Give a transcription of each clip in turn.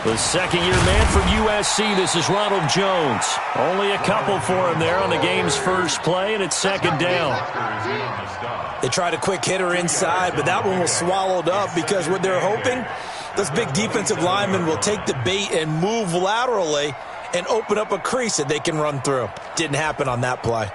The second-year man for USC, this is Ronald Jones. Only a couple for him there on the game's first play, and it's second down. They tried a quick hitter inside, but that one was swallowed up because what they're hoping, this big defensive lineman will take the bait and move laterally and open up a crease that they can run through. Didn't happen on that play.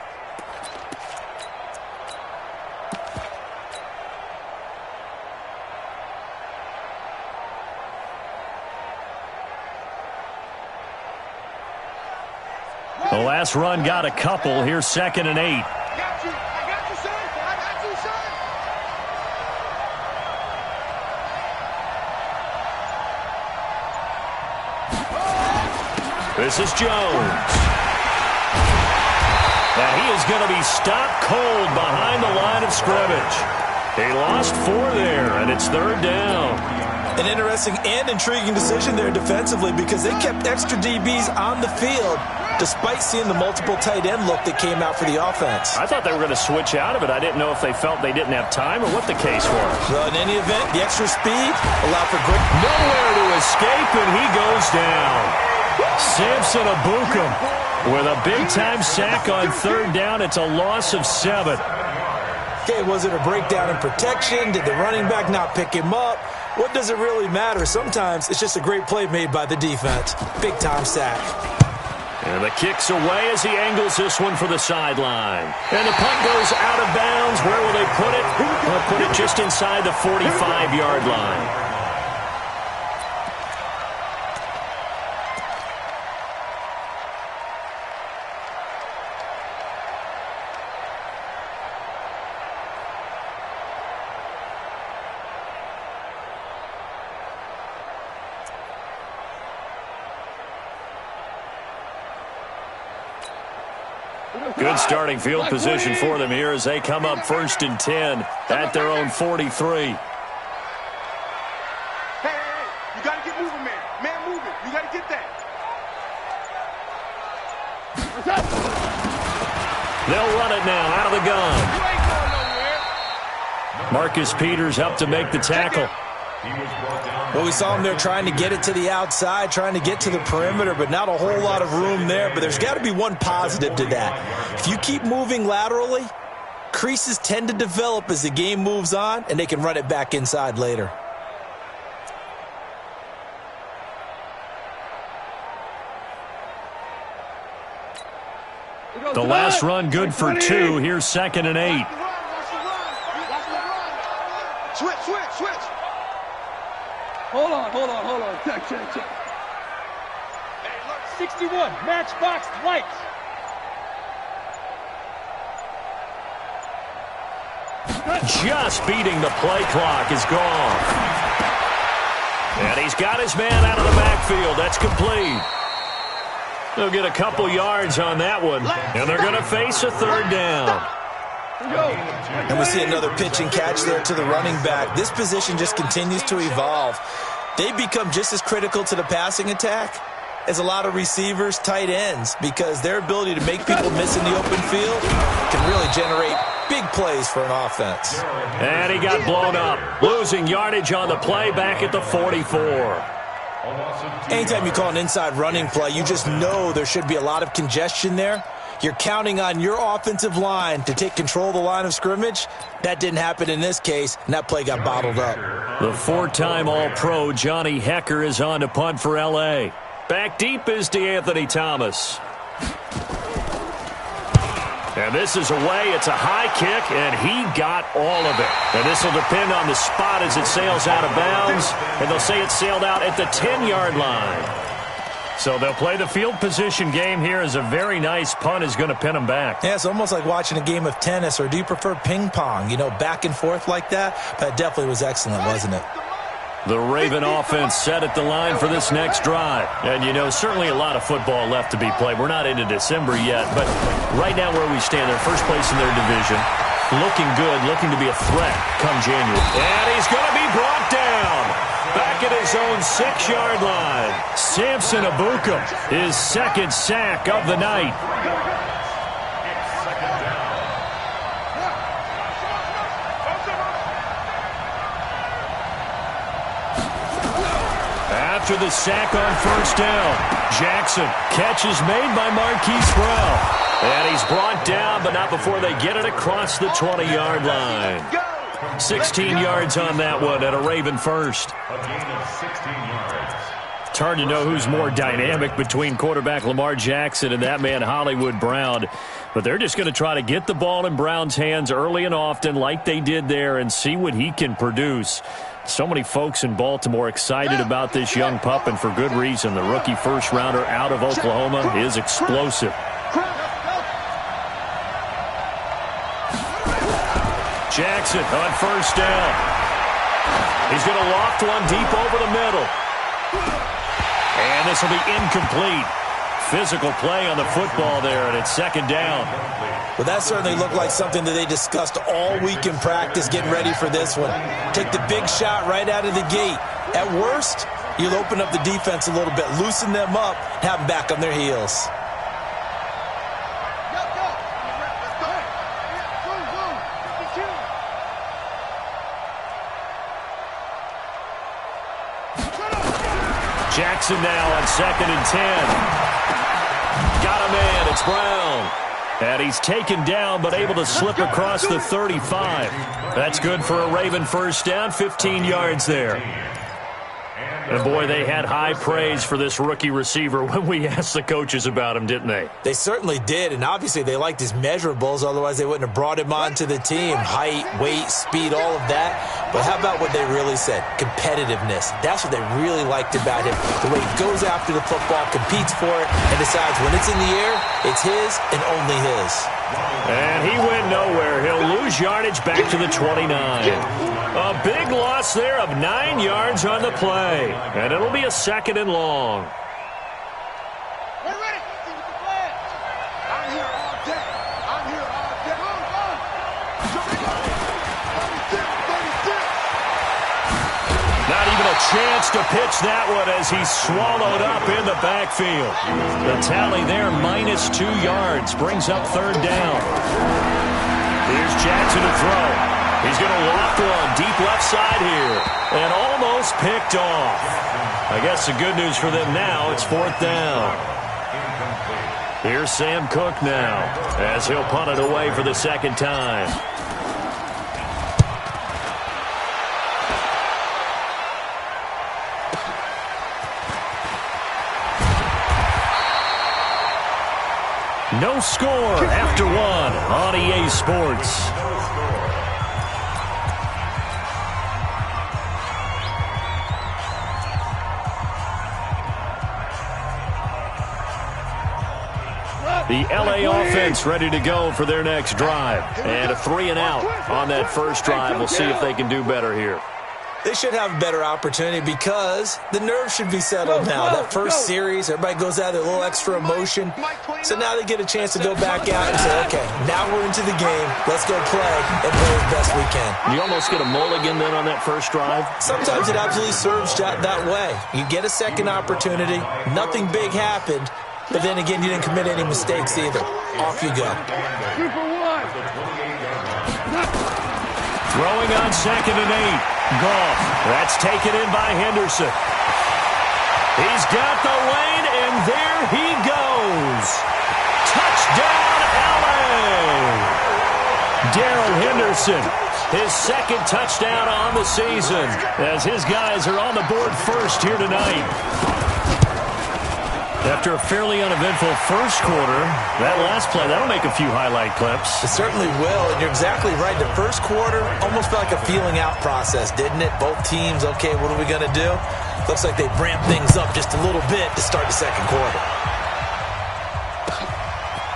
The last run got a couple. Here's 2nd and 8. I got you, son. I got you, son. This is Jones. And he is going to be stopped cold behind the line of scrimmage. He lost 4 there, and it's 3rd down. An interesting and intriguing decision there defensively because they kept extra DBs on the field despite seeing the multiple tight end look that came out for the offense. I thought they were going to switch out of it. I didn't know if they felt they didn't have time or what the case was. Well, in any event, the extra speed allowed for great... Nowhere to escape, and he goes down. Samson Abukum with a big-time sack on 3rd down. It's a loss of 7. Okay, was it a breakdown in protection? Did the running back not pick him up? What does it really matter? Sometimes it's just a great play made by the defense. Big-time sack. And the kick's away as he angles this one for the sideline. And the punt goes out of bounds. Where will they put it? They'll put it just inside the 45-yard line. Good starting field position for them here as they come up 1st and 10 at their own 43. Hey, you got to get moving, man. Man, moving. You got to get that. They'll run it now out of the gun. You ain't going nowhere. Marcus Peters up to make the tackle. Well, we saw him there trying to get it to the outside, trying to get to the perimeter, but not a whole lot of room there. But there's got to be one positive to that. If you keep moving laterally, creases tend to develop as the game moves on, and they can run it back inside later. The last run good for 2. Here's 2nd and 8. Switch. Hold on. Check. 61, matchbox lights. Just beating the play clock is gone. And he's got his man out of the backfield. That's complete. They'll get a couple yards on that one, and they're going to face a 3rd down. And we see another pitch and catch there to the running back. This position just continues to evolve. They become just as critical to the passing attack as a lot of receivers, tight ends, because their ability to make people miss in the open field can really generate big plays for an offense. And he got blown up, losing yardage on the play back at the 44. Anytime you call an inside running play, you just know there should be a lot of congestion there. You're counting on your offensive line to take control of the line of scrimmage. That didn't happen in this case, and that play got bottled up. The 4-time All-Pro Johnny Hecker is on to punt for L.A. Back deep is DeAnthony Thomas. And this is away. It's a high kick, and he got all of it. And this will depend on the spot as it sails out of bounds. And they'll say it sailed out at the 10-yard line. So they'll play the field position game here as a very nice punt is going to pin them back. Yeah, it's almost like watching a game of tennis, or do you prefer ping pong? You know, back and forth like that? That definitely was excellent, wasn't it? The Raven offense set at the line for this next drive. And, you know, certainly a lot of football left to be played. We're not into December yet, but right now where we stand, they're first place in their division. Looking good, looking to be a threat come January. And he's going to be brought down. Back at his own 6-yard line. Samson Abukum, his 2nd sack of the night. after the sack on first down. Jackson, catch is made by Marquise Brown. And he's brought down, but not before they get it across the 20-yard line. 16 yards on that one at a Raven first. A gain of 16 yards. It's hard to know who's more dynamic between quarterback Lamar Jackson and that man Hollywood Brown. But they're just going to try to get the ball in Brown's hands early and often like they did there and see what he can produce. So many folks in Baltimore excited about this young pup, and for good reason. The rookie first-rounder out of Oklahoma is explosive. Jackson on first down. He's going to loft one deep over the middle. And this will be incomplete. Physical play on the football there, and it's second down. Well, that certainly looked like something that they discussed all week in practice, getting ready for this one. Take the big shot right out of the gate. At worst, you'll open up the defense a little bit, loosen them up, have them back on their heels. Jackson now on 2nd and 10. Got a man, it's Brown. And he's taken down, but able to slip across the 35. That's good for a Raven first down, 15 yards there. And boy, they had high praise for this rookie receiver when we asked the coaches about him, didn't they? They certainly did, and obviously they liked his measurables, otherwise they wouldn't have brought him onto the team. Height, weight, speed, all of that. But how about what they really said? Competitiveness. That's what they really liked about him. The way he goes after the football, competes for it, and decides when it's in the air, it's his and only his. And he went nowhere. He'll lose yardage back to the 29. A big loss there of 9 yards on the play. And it'll be a 2nd and long. We're ready. I'm here all day. I'm here all day. Not even a chance to pitch that one as he's swallowed up in the backfield. The tally there, -2 yards, brings up 3rd down. Here's Jackson to throw. He's going to loft one deep left side here. And almost picked off. I guess the good news for them now, it's 4th down. Here's Sam Cook now as he'll punt it away for the 2nd time. No score after one on EA Sports. The LA offense ready to go for their next drive. And a 3-and-out on that first drive. We'll see if they can do better here. They should have a better opportunity because the nerves should be settled now. That first series, everybody goes out there, a little extra emotion. So now they get a chance to go back out and say, okay, now we're into the game. Let's go play and play as best we can. You almost get a mulligan then on that first drive? Sometimes it absolutely serves that way. You get a second opportunity. Nothing big happened. But then again, you didn't commit any mistakes either. Off you go. Throwing on 2nd and 8. Goff. That's taken in by Henderson. He's got the lane, and there he goes. Touchdown, LA! Darrell Henderson, his 2nd touchdown on the season, as his guys are on the board first here tonight. After a fairly uneventful first quarter, that last play, that'll make a few highlight clips. It certainly will, and you're exactly right. The first quarter almost felt like a feeling out process, didn't it? Both teams, okay, what are we going to do? Looks like they ramped things up just a little bit to start the second quarter.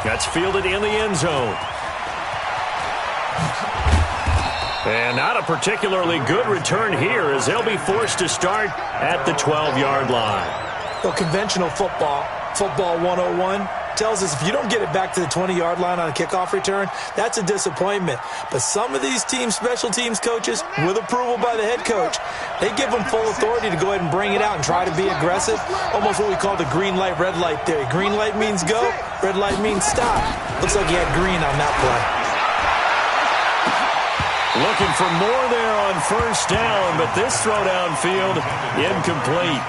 That's fielded in the end zone. And not a particularly good return here as they'll be forced to start at the 12-yard line. Well, conventional football 101, tells us if you don't get it back to the 20-yard line on a kickoff return, that's a disappointment. But some of these teams, special teams coaches, with approval by the head coach, they give them full authority to go ahead and bring it out and try to be aggressive. Almost what we call the green light, red light theory. Green light means go, red light means stop. Looks like he had green on that play. Looking for more there on first down, but this throw downfield incomplete.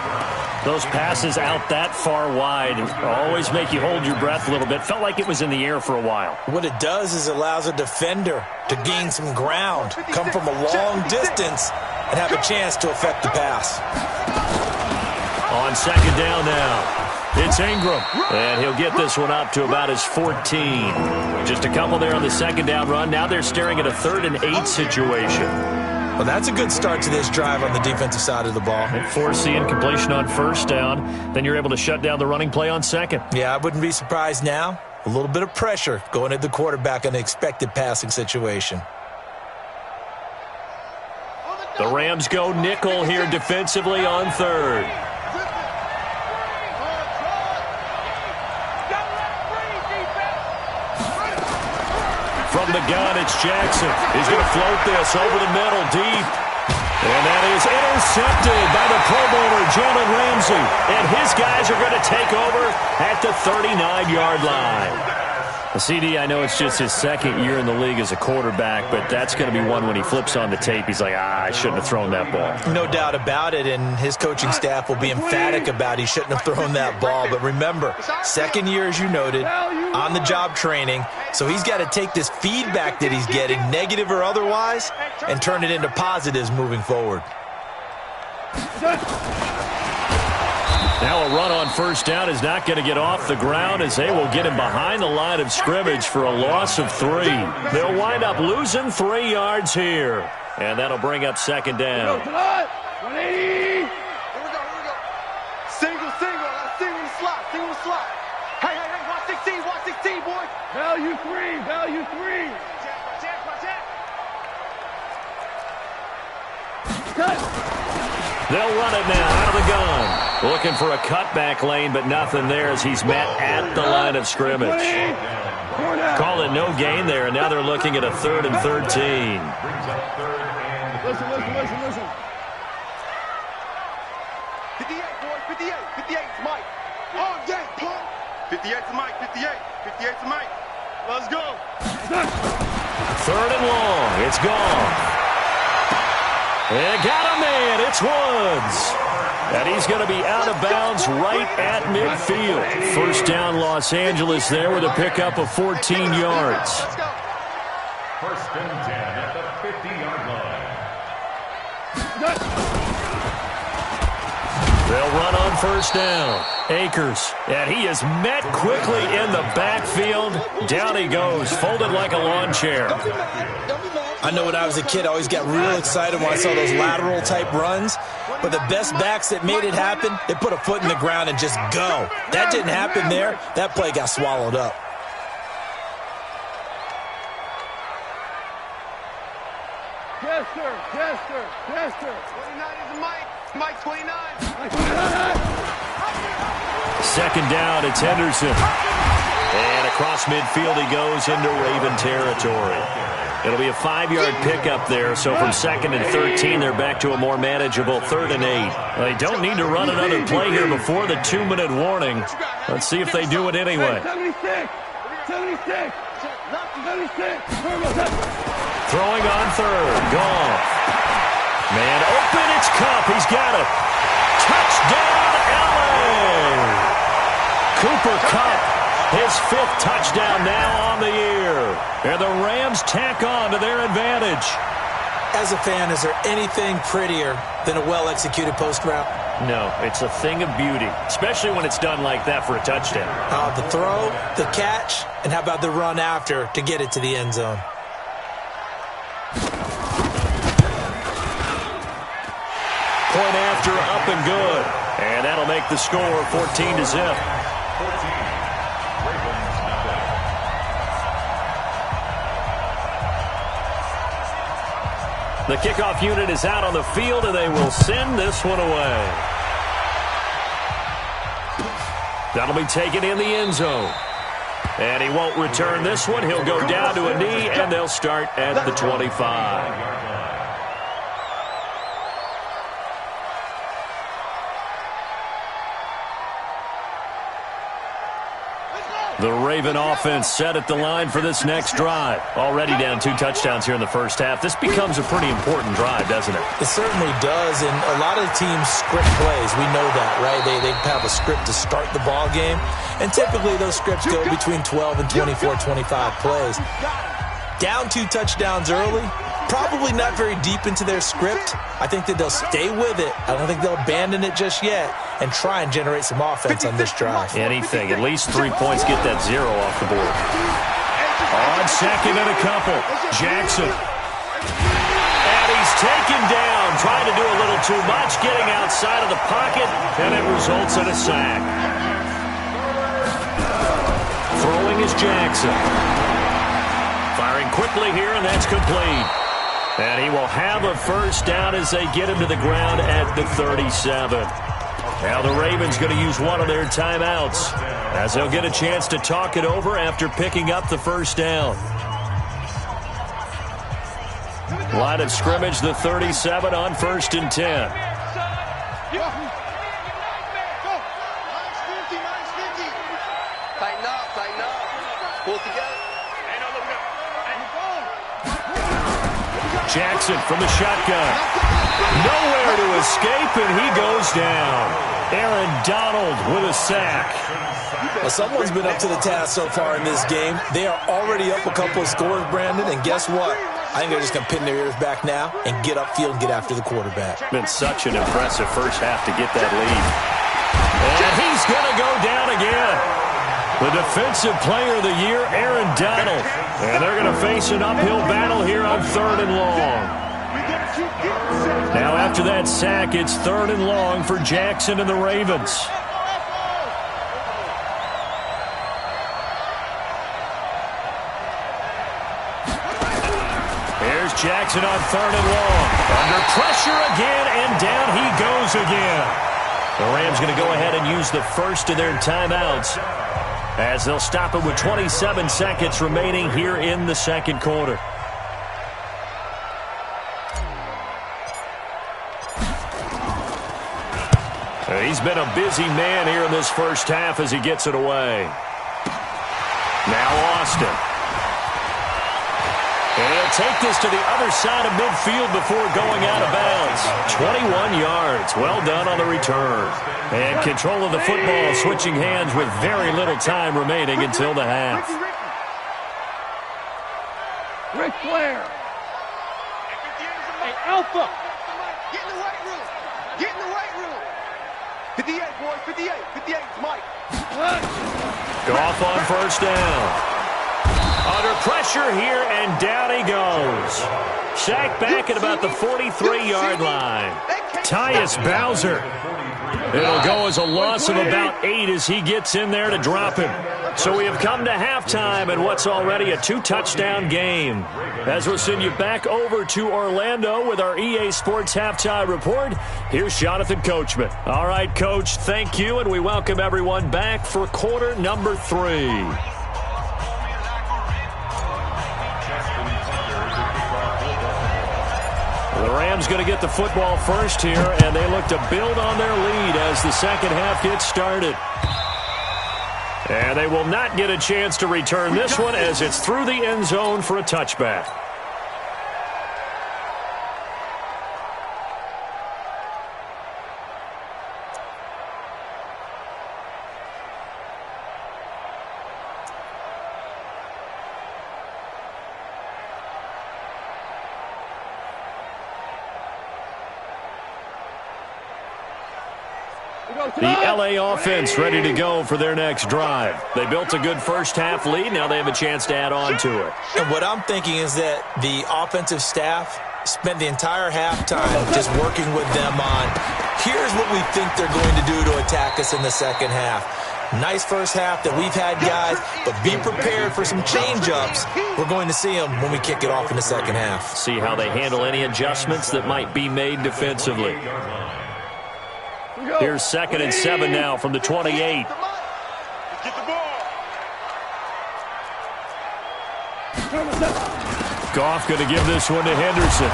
Those passes out that far wide always make you hold your breath a little bit. Felt like it was in the air for a while. What it does is allows a defender to gain some ground, come from a long distance, and have a chance to affect the pass. On second down now, it's Ingram. And he'll get this one up to about his 14. Just a couple there on the second down run. Now they're staring at a 3rd and 8 situation. Well, that's a good start to this drive on the defensive side of the ball. They force the incompletion on first down. Then you're able to shut down the running play on second. Yeah, I wouldn't be surprised now. A little bit of pressure going at the quarterback in an expected passing situation. The Rams go nickel here defensively on 3rd. From the gun, it's Jackson. He's going to float this over the middle, deep. And that is intercepted by the Pro Bowler, Jalen Ramsey. And his guys are going to take over at the 39-yard line. CD, I know it's just his 2nd year in the league as a quarterback, but that's going to be one when he flips on the tape. He's like, I shouldn't have thrown that ball. No doubt about it, and his coaching staff will be emphatic about he shouldn't have thrown that ball. But remember, 2nd year, as you noted, on-the-job training. So he's got to take this feedback that he's getting, negative or otherwise, and turn it into positives moving forward. Now a run on first down is not going to get off the ground as they will get him behind the line of scrimmage for a loss of 3. They'll wind up losing 3 yards here. And that'll bring up second down. 180. Here we go. Single. Single in the slot. Hey, watch 16, boy. Value 3. Cut. They'll run it now out of the gun. Looking for a cutback lane, but nothing there as he's met at the line of scrimmage. Call it no gain there, and now they're looking at a 3rd and 13. Listen. 58, boy. 58 to Mike. All day, punk. 58 to Mike. 58 to Mike. Let's go. 3rd and long. It's gone. And got a man. It's Woods. And he's going to be out of bounds right at midfield. First down, Los Angeles there with a pickup of 14 yards. First and 10 at the 50-yard line. They'll run on first down. Akers, and he is met quickly in the backfield. Down he goes, folded like a lawn chair. I know when I was a kid, I always got real excited when I saw those lateral-type runs. But the best backs that made it happen, they put a foot in the ground and just go. That didn't happen there. That play got swallowed up. Yes, sir. 29 is Mike. Mike 29. Second down, it's Henderson. And across midfield he goes into Raven territory. It'll be a 5-yard pickup there, so from 2nd and 13, they're back to a more manageable 3rd and 8. They don't need to run another play here before the 2-minute warning. Let's see if they do it anyway. 76. Throwing on 3rd, Goff. Man open, it's Kupp, he's got it. Touchdown, LA! Cooper Kupp. His 5th touchdown now on the year. And the Rams tack on to their advantage. As a fan, is there anything prettier than a well-executed post route? No, it's a thing of beauty, especially when it's done like that for a touchdown. The throw, the catch, and how about the run after to get it to the end zone? Point after, up and good. And that'll make the score 14-0. The kickoff unit is out on the field, and they will send this one away. That'll be taken in the end zone. And he won't return this one. He'll go down to a knee, and they'll start at the 25. The Raven offense set at the line for this next drive. Already down 2 touchdowns here in the first half. This becomes a pretty important drive, doesn't it? It certainly does, and a lot of the teams script plays. We know that, right? They have a script to start the ball game, and typically those scripts go between 12 and 24, 25 plays. Down 2 touchdowns early, probably not very deep into their script. I think that they'll stay with it. I don't think they'll abandon it just yet and try and generate some offense on this drive. Anything. At least 3 points, get that 0 off the board. On second and a couple, Jackson. And he's taken down, trying to do a little too much, getting outside of the pocket, and it results in a sack. Throwing is Jackson. Firing quickly here, and that's complete. And he will have a first down as they get him to the ground at the 37. Now the Ravens going to use one of their timeouts as they'll get a chance to talk it over after picking up the first down. Line of scrimmage, the 37 on 1st and 10. Tighten up. Pull together. Jackson from the shotgun. Nowhere to escape, and he goes down. Aaron Donald with a sack. Well, someone's been up to the task so far in this game. They are already up a couple of scores, Brandon, and guess what? I think they're just going to pin their ears back now and get upfield and get after the quarterback. Been such an impressive first half to get that lead. And he's going to go down again. The defensive player of the year, Aaron Donald. And they're going to face an uphill battle here on 3rd and long. Now after that sack, it's 3rd and long for Jackson and the Ravens. Here's Jackson on 3rd and long. Under pressure again, and down he goes again. The Rams going to go ahead and use the first of their timeouts as they'll stop it with 27 seconds remaining here in the second quarter. He's been a busy man here in this first half as he gets it away. Now Austin. And he'll take this to the other side of midfield before going out of bounds. 21 yards. Well done on the return. And control of the football switching hands with very little time remaining until the half. Ric Flair. Hey, Alpha. Get in the weight room. Get in the weight room. 58, boys. 58. 58, Mike. Goff on first down. Under pressure here, and down he goes. Sacked back at about the 43-yard line. Tyus Bowser. It'll go as a loss of about 8 as he gets in there to drop him. So we have come to halftime in what's already a 2-touchdown game. As we'll send you back over to Orlando with our EA Sports Halftime Report, here's Jonathan Coachman. All right, Coach, thank you, and we welcome everyone back for quarter number 3. The Rams going to get the football first here, and they look to build on their lead as the second half gets started. And they will not get a chance to return this one as it's through the end zone for a touchback. The LA offense ready to go for their next drive. They built a good first half lead. Now they have a chance to add on to it. And what I'm thinking is that the offensive staff spent the entire halftime just working with them on, here's what we think they're going to do to attack us in the second half. Nice first half that we've had, guys, but be prepared for some change-ups. We're going to see them when we kick it off in the second half. See how they handle any adjustments that might be made defensively. Here's 2nd and 7 now from the 28. Let's get the ball. Goff going to give this one to Henderson.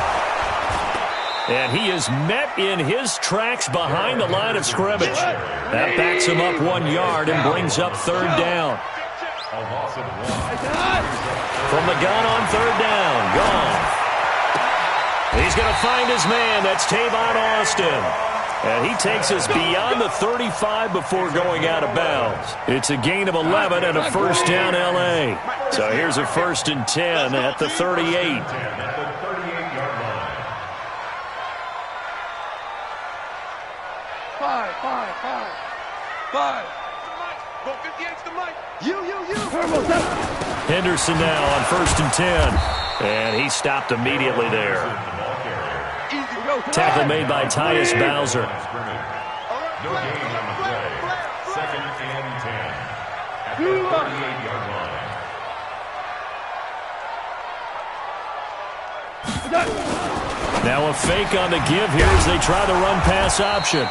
And he is met in his tracks behind the line of scrimmage. That backs him up 1 yard and brings up 3rd down. A loss of 1. From the gun on third down. Gone. He's going to find his man. That's Tavon Austin. And he takes us beyond the 35 before going out of bounds. It's a gain of 11 and a first down L.A. So here's a 1st and 10 at the 38. Five. Go 58's the mic. You. Henderson now on 1st and 10. And he stopped immediately there. Tackle made by Tyus Bowser. No gain on the play. 2nd and 10 at the 38-yard line. Now a fake on the give here as they try the run-pass option.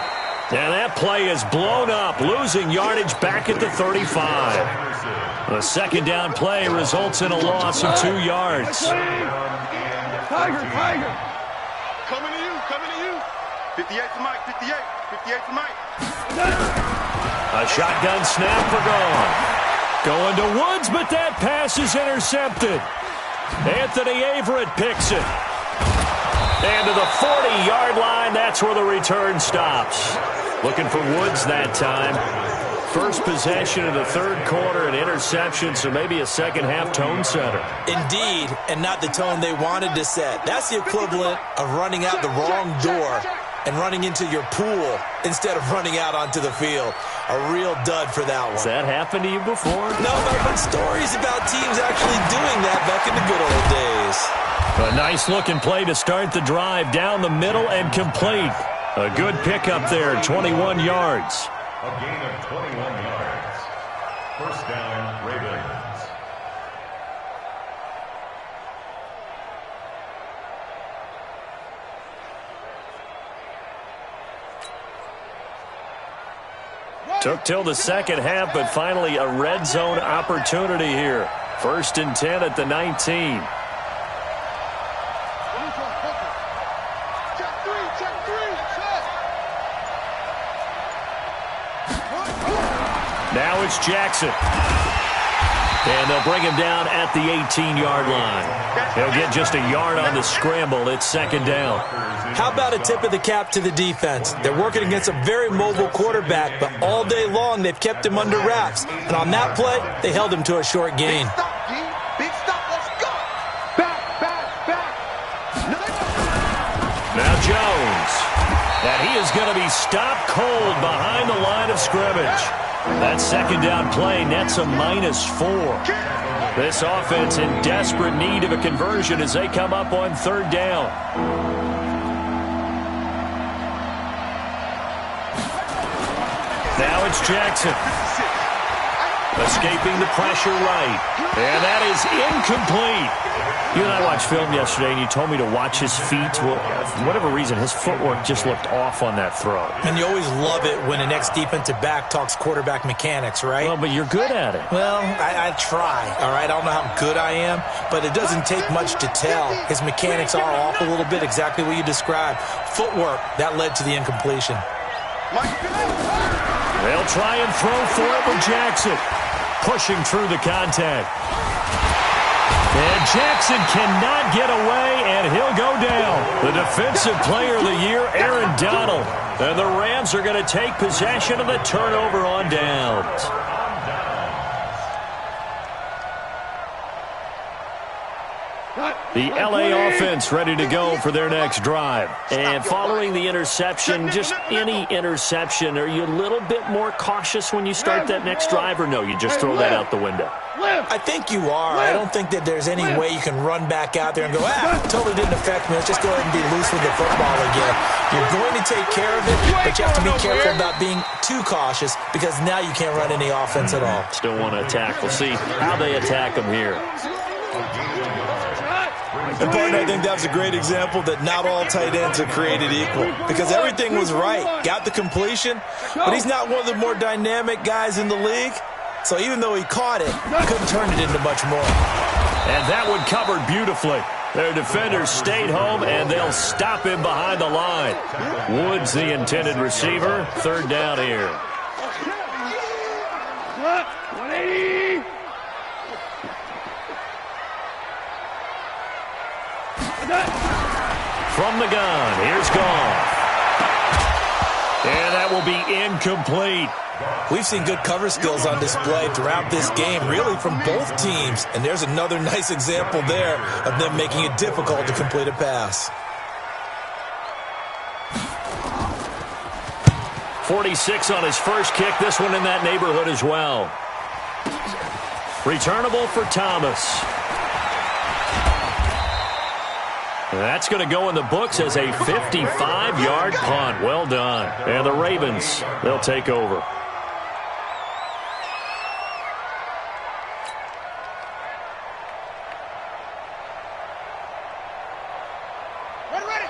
And that play is blown up, losing yardage back at the 35. The 2nd down play results in a loss of 2 yards. Tiger. Coming to you. 58's the mic. 58's the mic. A shotgun snap for gone. Going to Woods, but that pass is intercepted. Anthony Averett picks it. And to the 40-yard line, that's where the return stops. Looking for Woods that time. First possession of the 3rd quarter, an interception, so maybe a second-half tone setter. Indeed, and not the tone they wanted to set. That's the equivalent of running out the wrong door and running into your pool instead of running out onto the field. A real dud for that one. Has that happened to you before? No, but I've heard stories about teams actually doing that back in the good old days. A nice-looking play to start the drive down the middle and complete. A good pickup there, 21 yards. A gain of 21 yards. First down, Ravens. Took till the second half, but finally a red zone opportunity here. 1st and 10 at the 19. Now it's Jackson. And they'll bring him down at the 18-yard line. He'll get just a yard on the scramble. It's 2nd down. How about a tip of the cap to the defense? They're working against a very mobile quarterback, but all day long they've kept him under wraps. And on that play, they held him to a short gain. Big stop, let's go. Back. Now Jones. And he is going to be stopped cold behind the line of scrimmage. That 2nd down play nets a -4. This offense in desperate need of a conversion as they come up on 3rd down. Now it's Jackson. Escaping the pressure right. And that is incomplete. You and I watched film yesterday, and you told me to watch his feet. Well, for whatever reason, his footwork just looked off on that throw. And you always love it when an ex-defensive back talks quarterback mechanics, right? Well, but you're good at it. Well, I try, all right? I don't know how good I am, but it doesn't take much to tell. His mechanics are off a little bit, exactly what you described. Footwork, that led to the incompletion. They'll try and throw for it with Jackson. Pushing through the contact. And Jackson cannot get away, and he'll go down. The Defensive Player of the Year, Aaron Donald. And the Rams are going to take possession of the turnover on downs. The L.A. offense ready to go for their next drive. And following the interception, just any interception, are you a little bit more cautious when you start that next drive, or no, you just throw that out the window? I think you are. I don't think that there's any way you can run back out there and go, totally didn't affect me. Let's just go ahead and be loose with the football again. You're going to take care of it, but you have to be careful about being too cautious because now you can't run any offense at all. Still want to attack. We'll see how they attack them here. And partner, I think that was a great example that not all tight ends are created equal because everything was right. Got the completion, but he's not one of the more dynamic guys in the league. So even though he caught it, he couldn't turn it into much more. And that one covered beautifully. Their defenders stayed home, and they'll stop him behind the line. Woods, the intended receiver. 3rd down here. 180. From the gun, here's Goff. And that will be incomplete. We've seen good cover skills on display throughout this game, really from both teams. And there's another nice example there of them making it difficult to complete a pass. 46 on his first kick. This one in that neighborhood as well. Returnable for Thomas. That's going to go in the books as a 55-yard punt. Well done. And the Ravens, they'll take over.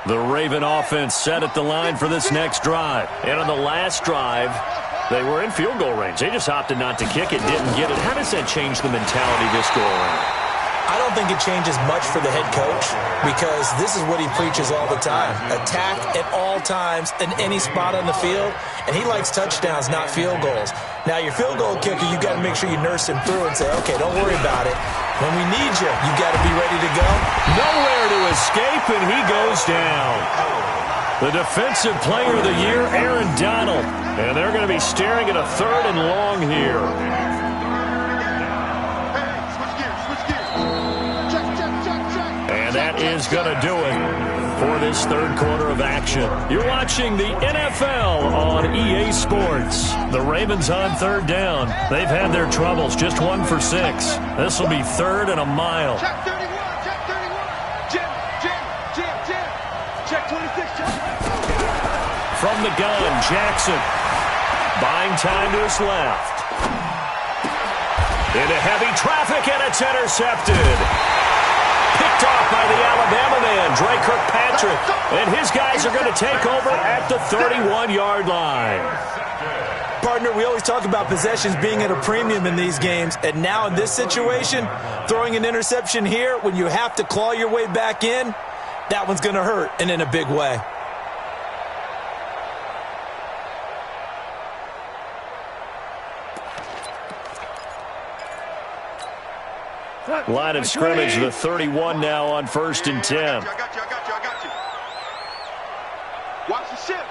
The Raven offense set at the line for this next drive. And on the last drive, they were in field goal range. They just opted not to kick it, didn't get it. How does that change the mentality this go around? I don't think it changes much for the head coach because this is what he preaches all the time. Attack at all times in any spot on the field, and he likes touchdowns, not field goals. Now, your field goal kicker, you got to make sure you nurse him through and say, okay, don't worry about it. When we need you, you got to be ready to go. Nowhere to escape, and he goes down. The defensive player of the year, Aaron Donald. And they're going to be staring at a 3rd and long here. And that is going to do it for this third quarter of action. You're watching the NFL on EA Sports. The Ravens on 3rd down. They've had their troubles, just 1 for 6. This will be 3rd and a mile. Check 31, check 31. Jim. Check 26, check. From the gun, Jackson. Buying time to his left. Into heavy traffic, and it's intercepted. Picked off by the Alabama man, Dre Kirkpatrick. And his guys are going to take over at the 31-yard line. Partner, we always talk about possessions being at a premium in these games. And now in this situation, throwing an interception here when you have to claw your way back in, that one's going to hurt, and in a big way. Line of scrimmage, the 31 now on 1st and 10. I got you. Watch the ship.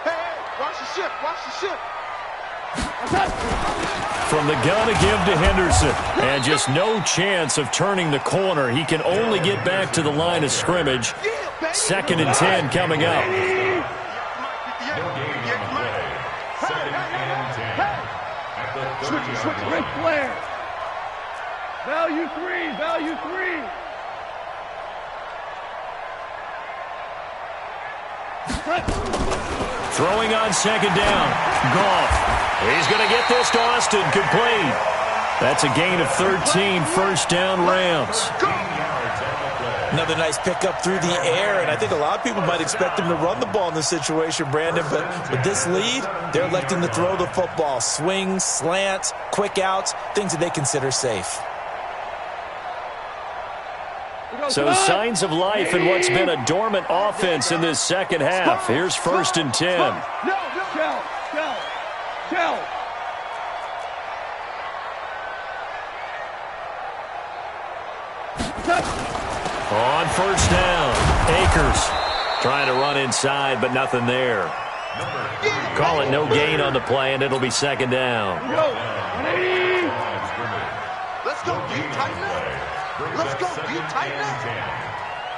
Hey, watch the ship. From the gun again to Henderson. And just no chance of turning the corner. He can only get back to the line of scrimmage. 2nd and 10 coming up. No gain on the play. 2nd and 10. At the 30-yard line. Flair. Value three. Throwing on 2nd down. Goff. He's going to get this to Austin. Complete. That's a gain of 13. 1st down, Rams. Another nice pickup through the air, and I think a lot of people might expect him to run the ball in this situation, Brandon, but with this lead, they're electing to throw the football. Swings, slants, quick outs, things that they consider safe. So signs of life in what's been a dormant offense in this second half. Here's 1st and 10. Go. On 1st down, Akers trying to run inside, but nothing there. Call it no gain on the play, and it'll be 2nd down. Let's go deep, tighten up.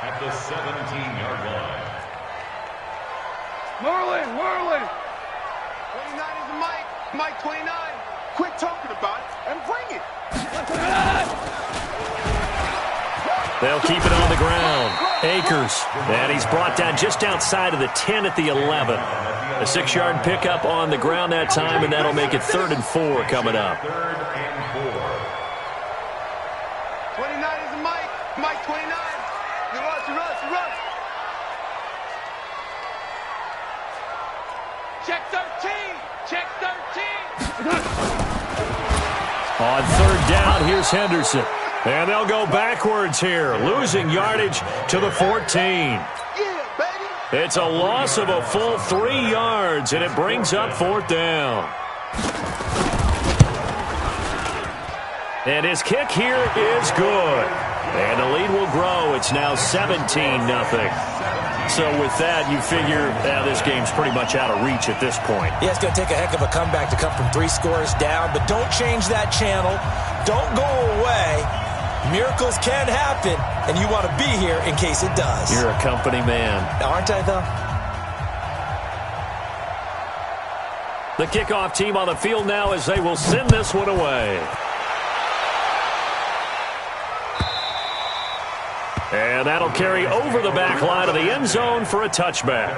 At the 17-yard line. Marlin. 29 is Mike. Mike 29. Quit talking about it and bring it. They'll keep it on the ground. Akers. And he's brought down just outside of the 10 at the 11. A 6-yard pickup on the ground that time, and that'll make it 3rd and 4 coming up. 3rd and 4. 29 is Mike. Mike 29. You run. Check 13. On 3rd down, here's Henderson. And they'll go backwards here, losing yardage to the 14. Yeah, baby. It's a loss of a full 3 yards, and it brings up 4th down. And his kick here is good. And the lead will grow. It's now 17-0. So with that, you figure this game's pretty much out of reach at this point. Yeah, it's going to take a heck of a comeback to come from 3 scores down, but don't change that channel. Don't go away. Miracles can happen, and you want to be here in case it does. You're a company man. Aren't I, though? The kickoff team on the field now as they will send this one away. And that'll carry over the back line of the end zone for a touchback.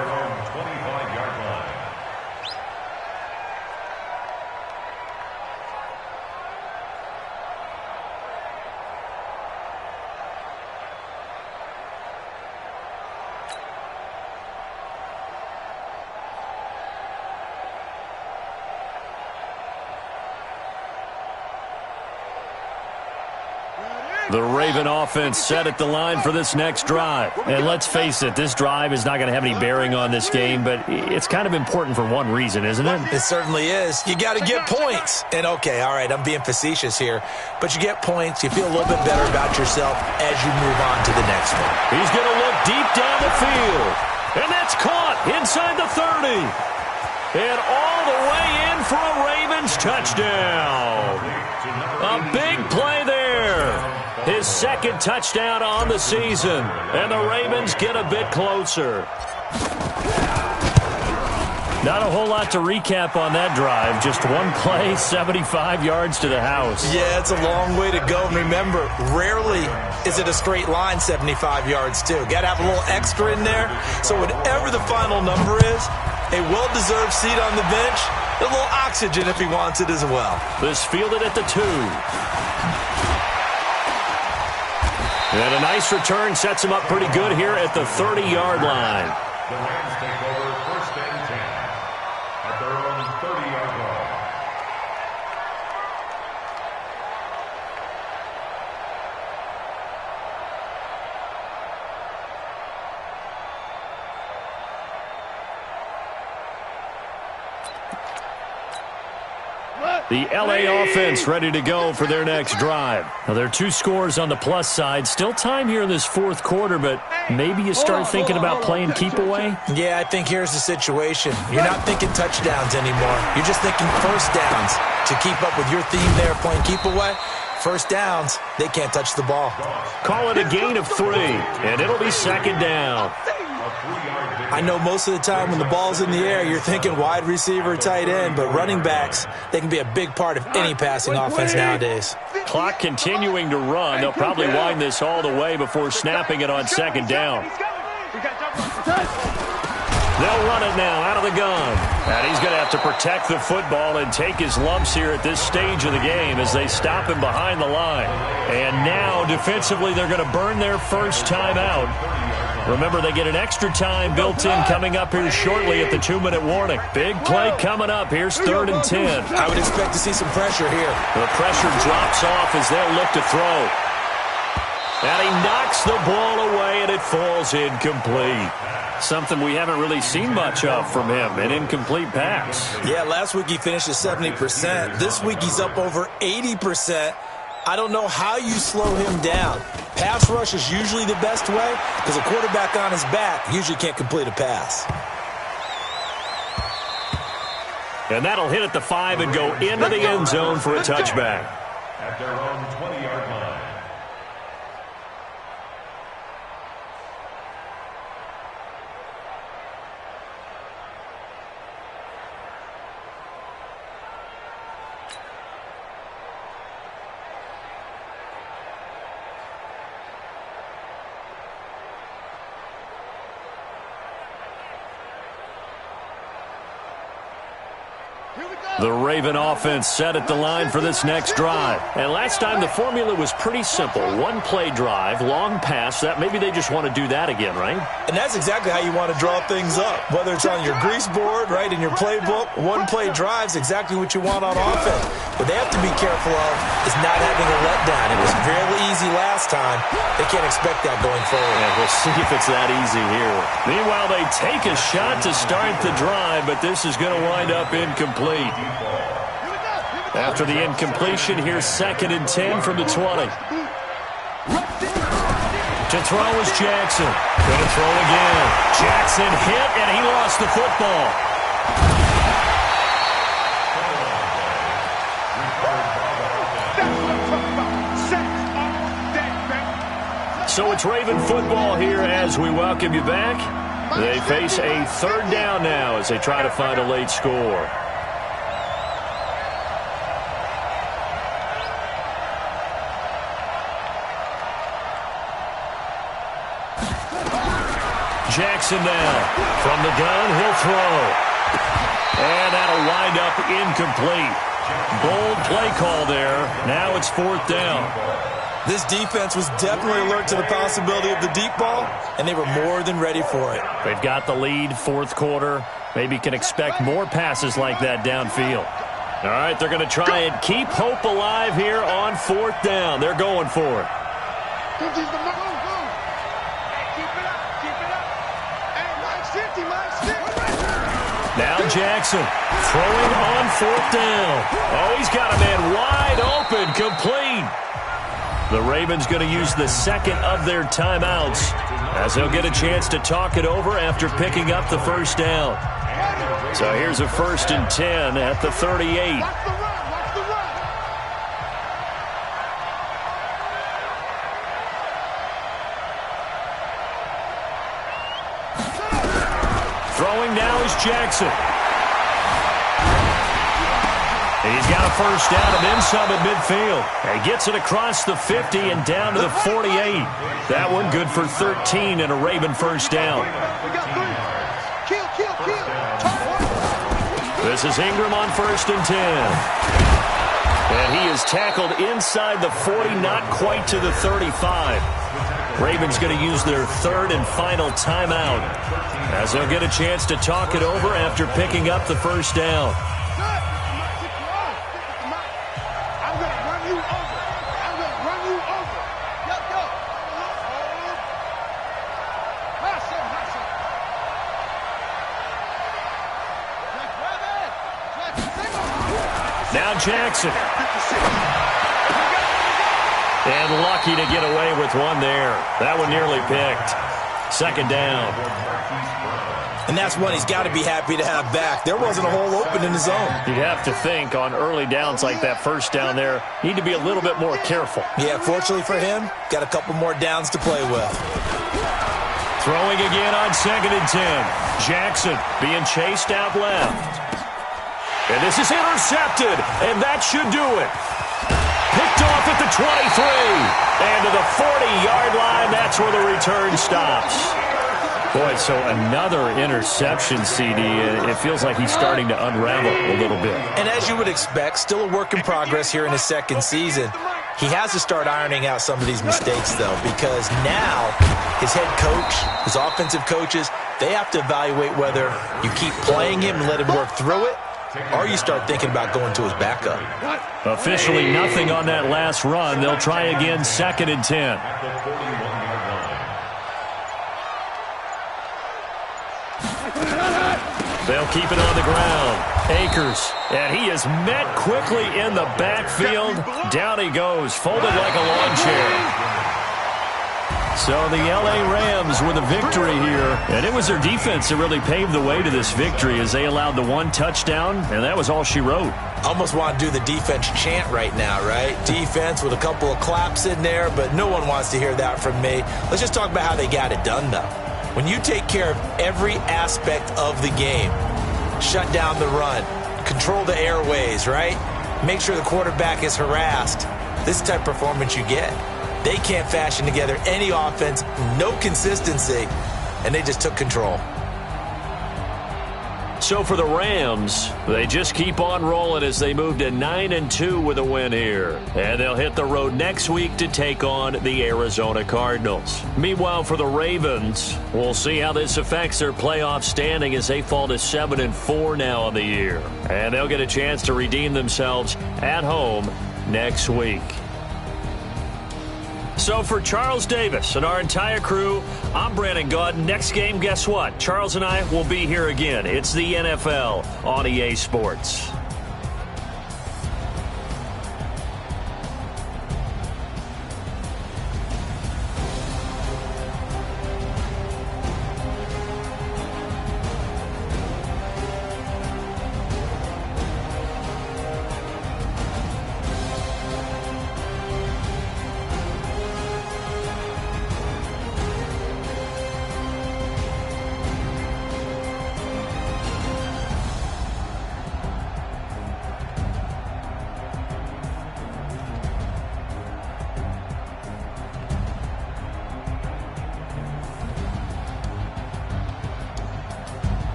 The Raven offense set at the line for this next drive. And let's face it, this drive is not going to have any bearing on this game, but it's kind of important for one reason, isn't it? It certainly is. You got to get points. And, okay, all right, I'm being facetious here, but you get points. You feel a little bit better about yourself as you move on to the next one. He's going to look deep down the field. And that's caught inside the 30. And all the way in for a Ravens touchdown. A big play there. His second touchdown on the season. And the Ravens get a bit closer. Not a whole lot to recap on that drive. Just one play, 75 yards to the house. Yeah, it's a long way to go. Remember, rarely is it a straight line 75 yards, too. Got to have a little extra in there. So whatever the final number is, a well-deserved seat on the bench, a little oxygen if he wants it as well. This fielded at the 2. And a nice return sets him up pretty good here at the 30-yard line. The Rams take over 1st and 10 at their own 30-yard line. The LA offense ready to go for their next drive. Now, there are 2 scores on the plus side. Still time here in this 4th quarter, but maybe you start thinking about playing keep away? Yeah, I think here's the situation. You're not thinking touchdowns anymore. You're just thinking first downs. To keep up with your theme there, playing keep away, first downs, they can't touch the ball. Call it a gain of 3, and it'll be 2nd down. I know most of the time when the ball's in the air, you're thinking wide receiver, tight end, but running backs, they can be a big part of any passing offense nowadays. Clock continuing to run. They'll probably wind this all the way before snapping it on 2nd down. They'll run it now out of the gun. And he's going to have to protect the football and take his lumps here at this stage of the game as they stop him behind the line. And now, defensively, they're going to burn their first time out. Remember, they get an extra time built in coming up here shortly at the 2-minute warning. Big play coming up. Here's 3rd and 10. I would expect to see some pressure here. The pressure drops off as they'll look to throw. And he knocks the ball away, and it falls incomplete. Something we haven't really seen much of from him, an incomplete pass. Yeah, last week he finished at 70%. This week he's up over 80%. I don't know how you slow him down. Pass rush is usually the best way because a quarterback on his back usually can't complete a pass. And that'll hit at the 5 and go into the end zone for a touchback. At their own 20-yard line. The Raven offense set at the line for this next drive. And last time the formula was pretty simple. 1-play drive, long pass. That maybe they just want to do that again, right? And that's exactly how you want to draw things up. Whether it's on your grease board, right, in your playbook, 1-play drive's exactly what you want on offense. What they have to be careful of is not having a letdown. It was fairly easy last time. They can't expect that going forward. And we'll see if it's that easy here. Meanwhile, they take a shot to start the drive, but this is going to wind up incomplete. After the incompletion, here's 2nd and 10 from the 20. To throw is Jackson. Going to throw again. Jackson hit, and he lost the football. So it's Raven football here as we welcome you back. They face a third down now as they try to find a late score. Jackson now. From the gun, he'll throw. And that'll wind up incomplete. Bold play call there. Now it's fourth down. This defense was definitely alert to the possibility of the deep ball, and they were more than ready for it. They've got the lead, fourth quarter. Maybe can expect more passes like that downfield. All right, they're going to try and keep hope alive here on fourth down. They're going for it. Now Jackson throwing on fourth down. Oh, he's got a man wide open, complete. The Ravens going to use the second of their timeouts as they'll get a chance to talk it over after picking up the first down. So here's a 1st and 10 at the 38. Throwing now is Jackson. He's got a first down and then some at midfield. He gets it across the 50 and down to the 48. That one good for 13 and a Raven first down. This is Ingram on 1st and 10. And he is tackled inside the 40, not quite to the 35. Ravens going to use their third and final timeout as they'll get a chance to talk it over after picking up the first down. Now Jackson. And lucky to get away with one there. That one nearly picked. Second down. And that's one he's got to be happy to have back. There wasn't a hole open in his zone. You'd have to think on early downs like that first down there, need to be a little bit more careful. Yeah, fortunately for him, got a couple more downs to play with. Throwing again on 2nd and 10. Jackson being chased out left. And this is intercepted, and that should do it. Picked off at the 23. And to the 40-yard line, that's where the return stops. Boy, so another interception, CD. It feels like he's starting to unravel a little bit. And as you would expect, still a work in progress here in his second season. He has to start ironing out some of these mistakes, though, because now his head coach, his offensive coaches, they have to evaluate whether you keep playing him and let him work through it, or you start thinking about going to his backup. Officially nothing on that last run. They'll try again 2nd and 10. They'll keep it on the ground. Akers, and he is met quickly in the backfield. Down he goes, folded like a lawn chair. So the L.A. Rams with a victory here. And it was their defense that really paved the way to this victory as they allowed the one touchdown, and that was all she wrote. Almost want to do the defense chant right now, right? Defense with a couple of claps in there, but no one wants to hear that from me. Let's just talk about how they got it done, though. When you take care of every aspect of the game, shut down the run, control the airways, right? Make sure the quarterback is harassed. This type of performance you get. They can't fashion together any offense, no consistency, and they just took control. So for the Rams, they just keep on rolling as they move to 9-2 with a win here. And they'll hit the road next week to take on the Arizona Cardinals. Meanwhile, for the Ravens, we'll see how this affects their playoff standing as they fall to 7-4 now on the year. And they'll get a chance to redeem themselves at home next week. So for Charles Davis and our entire crew, I'm Brandon Gaudin. Next game, guess what? Charles and I will be here again. It's the NFL on EA Sports.